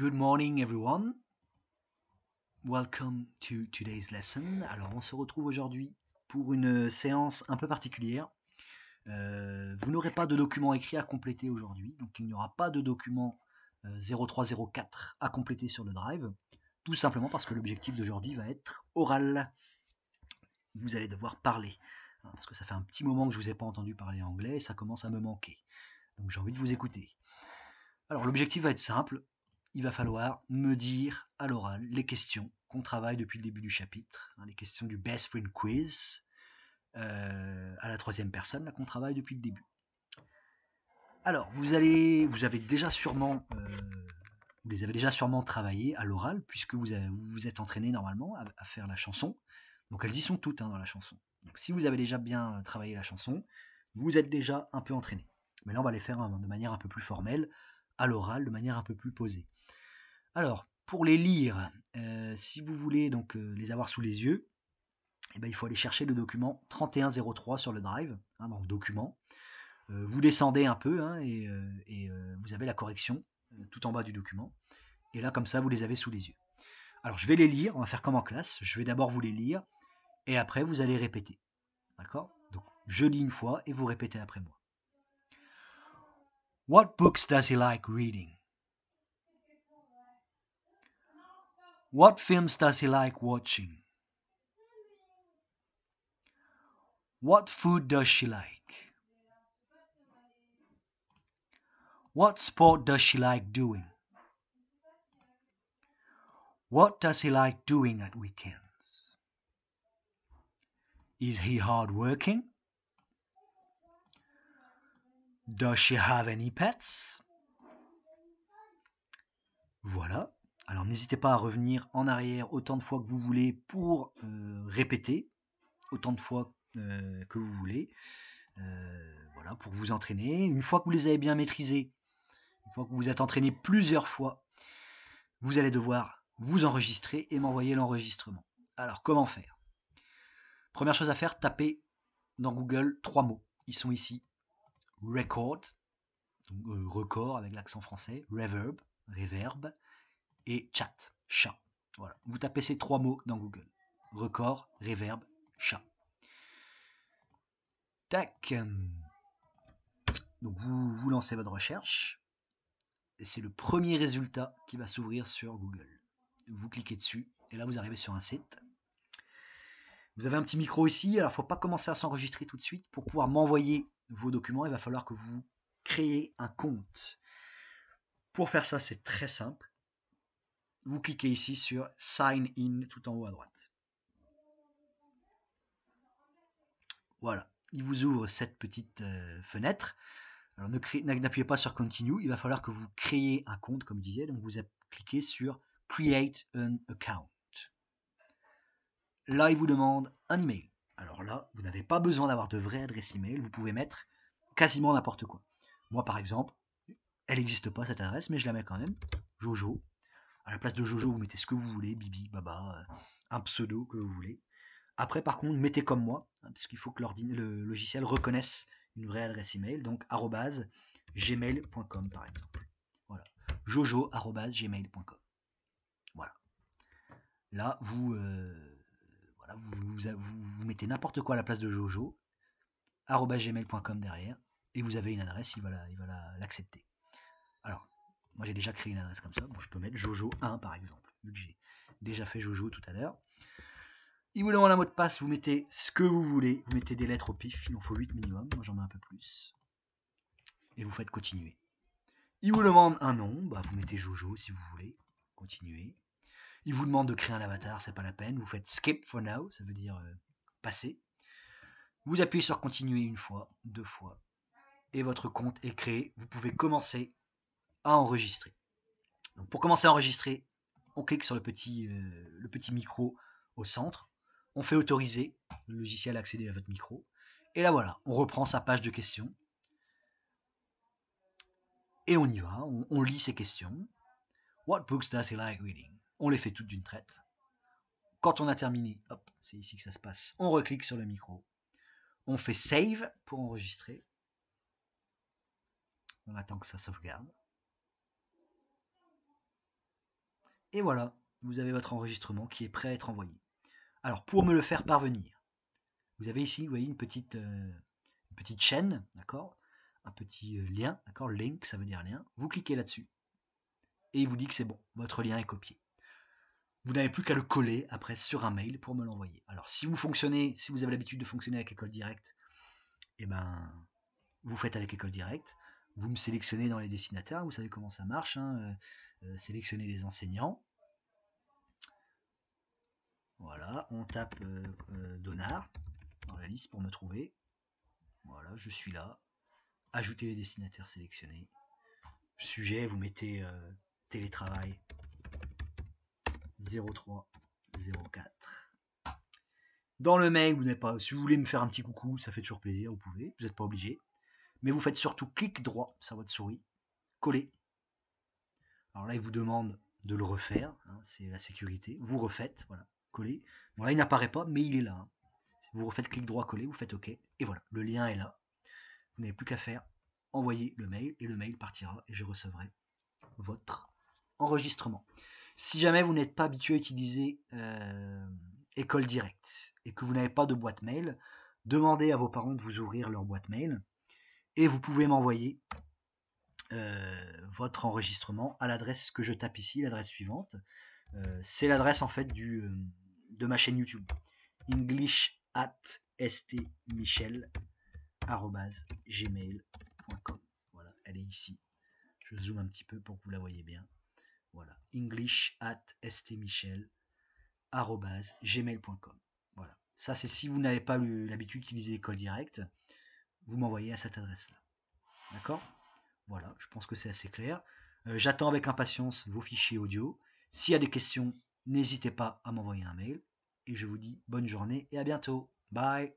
Good morning everyone. Welcome to today's lesson. Alors on se retrouve aujourd'hui pour une séance un peu particulière. Vous n'aurez pas de document écrit à compléter aujourd'hui, donc il n'y aura pas de document 0304 à compléter sur le drive, tout simplement parce que l'objectif d'aujourd'hui va être oral. Vous allez devoir parler, parce que ça fait un petit moment que je ne vous ai pas entendu parler anglais et ça commence à me manquer. Donc j'ai envie de vous écouter. Alors l'objectif va être simple. Il va falloir me dire à l'oral les questions qu'on travaille depuis le début du chapitre, les questions du Best Friend Quiz, à la troisième personne, là qu'on travaille depuis le début. Alors, vous les avez déjà sûrement travaillé à l'oral, puisque vous vous êtes entraîné normalement à faire la chanson. Donc elles y sont toutes dans la chanson. Donc si vous avez déjà bien travaillé la chanson, vous êtes déjà un peu entraîné. Mais là, on va les faire de manière un peu plus formelle, à l'oral, de manière un peu plus posée. Alors, pour les lire, si vous voulez donc les avoir sous les yeux, il faut aller chercher le document 3103 sur le drive, dans le document. Vous descendez un peu et vous avez la correction tout en bas du document. Et là, comme ça, vous les avez sous les yeux. Alors, je vais les lire, on va faire comme en classe. Je vais d'abord vous les lire et après, vous allez répéter. D'accord? Donc, je lis une fois et vous répétez après moi. What books does he like reading? What films does he like watching? What food does she like? What sport does she like doing? What does he like doing at weekends? Is he hardworking? Does she have any pets? Voilà. Alors n'hésitez pas à revenir en arrière autant de fois que vous voulez pour répéter, autant de fois que vous voulez. Voilà, pour vous entraîner. Une fois que vous les avez bien maîtrisés, une fois que vous vous êtes entraîné plusieurs fois, vous allez devoir vous enregistrer et m'envoyer l'enregistrement. Alors comment faire? Première chose à faire, tapez dans Google 3 mots. Ils sont ici. Record, donc, record avec l'accent français, reverb, et chat, chat. Voilà. Vous tapez ces 3 mots dans Google. Record, reverb, chat. Tac. Donc vous lancez votre recherche. Et c'est le premier résultat qui va s'ouvrir sur Google. Vous cliquez dessus et là vous arrivez sur un site. Vous avez un petit micro ici, alors il ne faut pas commencer à s'enregistrer tout de suite. Pour pouvoir m'envoyer vos documents, il va falloir que vous créez un compte. Pour faire ça, c'est très simple. Vous cliquez ici sur Sign In tout en haut à droite. Voilà, il vous ouvre cette petite fenêtre. Alors n'appuyez pas sur Continue, il va falloir que vous créiez un compte, comme je disais. Donc vous cliquez sur Create an Account. Là, il vous demande un email. Alors là, vous n'avez pas besoin d'avoir de vraie adresse email, vous pouvez mettre quasiment n'importe quoi. Moi, par exemple, elle n'existe pas cette adresse, mais je la mets quand même. Jojo. À la place de Jojo, vous mettez ce que vous voulez, Bibi, Baba, un pseudo que vous voulez. Après, par contre, mettez comme moi, parce qu'il faut que le logiciel reconnaisse une vraie adresse email, donc @gmail.com par exemple. Voilà. jojo@gmail.com. Voilà. Là, vous mettez n'importe quoi à la place de Jojo, @gmail.com derrière, et vous avez une adresse, il va l'accepter. Alors, moi j'ai déjà créé une adresse comme ça, bon, je peux mettre Jojo1 par exemple, vu que j'ai déjà fait Jojo tout à l'heure. Il vous demande un mot de passe, vous mettez ce que vous voulez, vous mettez des lettres au pif, il en faut 8 minimum, moi j'en mets un peu plus. Et vous faites continuer. Il vous demande un nom, vous mettez Jojo si vous voulez, continuer. Il vous demande de créer un avatar, c'est pas la peine, vous faites skip for now, ça veut dire passer. Vous appuyez sur continuer une fois, 2 fois, et votre compte est créé, vous pouvez commencer à enregistrer. Donc pour commencer à enregistrer, on clique sur le petit micro au centre, on fait autoriser, le logiciel a accédé à votre micro, et là voilà, on reprend sa page de questions, et on y va, on lit ces questions. What books does he like reading? On les fait toutes d'une traite. Quand on a terminé, hop, c'est ici que ça se passe, on reclique sur le micro, on fait save pour enregistrer, on attend que ça sauvegarde. Et voilà, vous avez votre enregistrement qui est prêt à être envoyé. Alors, pour me le faire parvenir, vous avez ici, vous voyez, une petite chaîne, d'accord, un petit lien, d'accord, link, ça veut dire lien. Vous cliquez là-dessus et il vous dit que c'est bon, votre lien est copié. Vous n'avez plus qu'à le coller après sur un mail pour me l'envoyer. Alors, si vous avez l'habitude de fonctionner avec École Directe, eh ben, vous faites avec École Directe. Vous me sélectionnez dans les destinataires, vous savez comment ça marche, hein, sélectionnez les enseignants. Voilà, on tape Donard dans la liste pour me trouver. Voilà, je suis là. Ajoutez les destinataires sélectionnés. Sujet, vous mettez télétravail 0304. Dans le mail, vous n'avez pas. Si vous voulez me faire un petit coucou, ça fait toujours plaisir, vous pouvez, vous n'êtes pas obligé. Mais vous faites surtout clic droit sur votre souris, coller. Alors là, il vous demande de le refaire, hein, c'est la sécurité. Vous refaites, voilà, coller. Bon là, il n'apparaît pas, mais il est là. Hein. Vous refaites clic droit, coller, vous faites OK, et voilà, le lien est là. Vous n'avez plus qu'à faire envoyer le mail, et le mail partira, et je recevrai votre enregistrement. Si jamais vous n'êtes pas habitué à utiliser École Directe et que vous n'avez pas de boîte mail, demandez à vos parents de vous ouvrir leur boîte mail et vous pouvez m'envoyer votre enregistrement à l'adresse que je tape ici, l'adresse suivante. C'est l'adresse en fait de ma chaîne YouTube. english@stmichel@gmail.com. Voilà, elle est ici. Je zoome un petit peu pour que vous la voyez bien. Voilà, english@stmichel@gmail.com. Voilà, ça c'est si vous n'avez pas l'habitude d'utiliser École Directe, vous m'envoyez à cette adresse-là. D'accord ? Voilà, je pense que c'est assez clair. J'attends avec impatience vos fichiers audio. S'il y a des questions, n'hésitez pas à m'envoyer un mail. Et je vous dis bonne journée et à bientôt. Bye.